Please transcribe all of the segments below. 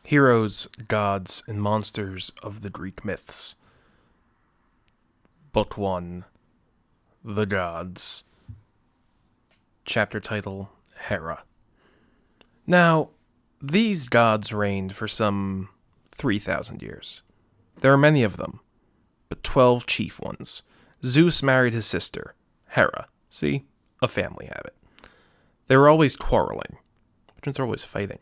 Heroes, Gods, and Monsters of the Greek Myths. Book 1. The Gods. Chapter title, Hera. Now, these gods reigned for some 3,000 years. There are many of them, but 12 chief ones. Zeus married his sister, Hera. See? A family habit. They were always quarreling, which means they're always fighting.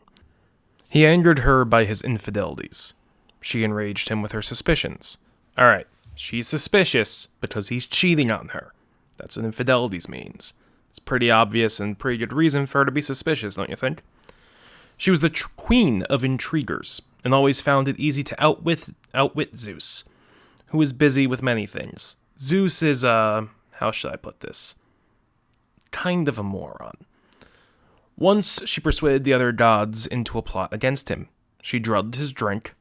He angered her by his infidelities. She enraged him with her suspicions. Alright, she's suspicious because he's cheating on her. That's what infidelities means. It's pretty obvious and pretty good reason for her to be suspicious, don't you think? She was the queen of intriguers, and always found it easy to outwit Zeus, who was busy with many things. Zeus is, how should I put this? Kind of a moron. Once she persuaded the other gods into a plot against him. She drugged his drink.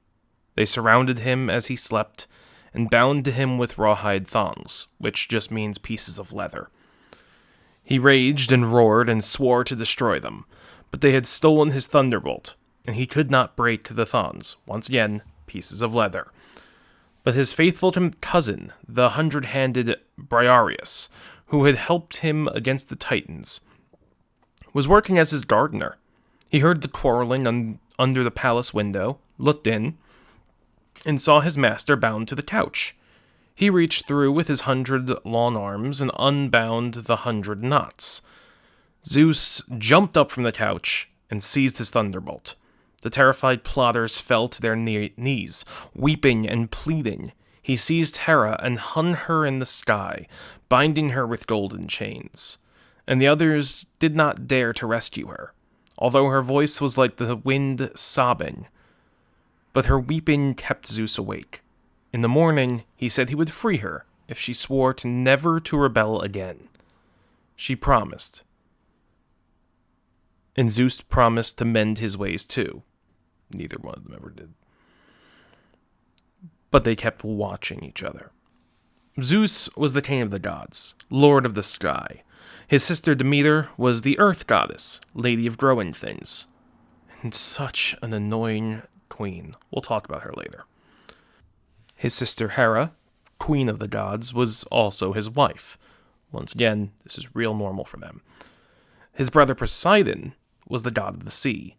They surrounded him as he slept, and bound him with rawhide thongs, which just means pieces of leather. He raged and roared and swore to destroy them, but they had stolen his thunderbolt, and he could not break the thongs. Once again, pieces of leather. But his faithful cousin, the hundred-handed Briareus, who had helped him against the Titans, was working as his gardener. He heard the quarreling under the palace window, looked in, and saw his master bound to the couch. He reached through with his 100 long arms and unbound the 100 knots. Zeus jumped up from the couch and seized his thunderbolt. The terrified plotters fell to their knees, weeping and pleading. He seized Hera and hung her in the sky, binding her with golden chains. And the others did not dare to rescue her, although her voice was like the wind sobbing. But her weeping kept Zeus awake. In the morning, he said he would free her if she swore to never to rebel again. She promised. And Zeus promised to mend his ways too. Neither one of them ever did. But they kept watching each other. Zeus was the king of the gods, lord of the sky. His sister Demeter was the earth goddess, lady of growing things. And such an annoying queen. We'll talk about her later. His sister Hera, queen of the gods, was also his wife. Once again, this is real normal for them. His brother Poseidon was the god of the sea.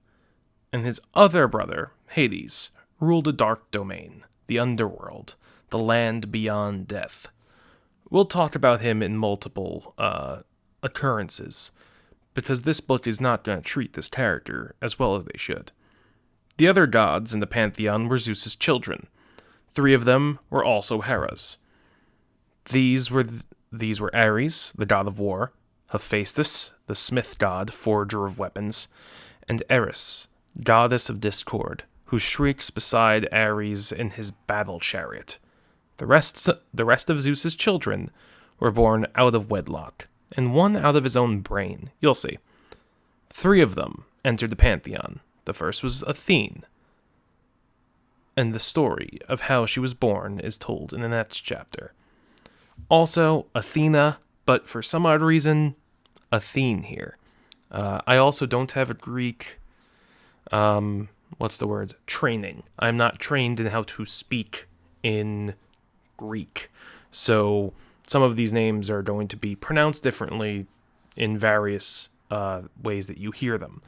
And his other brother, Hades, ruled a dark domain, the underworld, the land beyond death. We'll talk about him in multiple occurrences, because this book is not going to treat this character as well as they should. The other gods in the pantheon were Zeus's children. 3 of them were also Hera's. These were Ares, the god of war, Hephaestus, the smith god, forger of weapons, and Eris, goddess of discord, who shrieks beside Ares in his battle chariot. The rest of Zeus's children were born out of wedlock, and one out of his own brain. You'll see. 3 of them entered the pantheon. The first was Athene, and the story of how she was born is told in the next chapter. Also, Athena, but for some odd reason, Athene here. I also don't have a Greek, training. I'm not trained in how to speak in Greek. So some of these names are going to be pronounced differently in various ways that you hear them.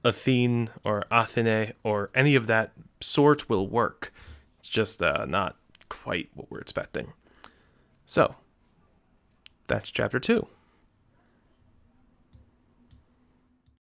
Athene or Athene or any of that sort will work. It's just not quite what we're expecting. So, that's chapter 2.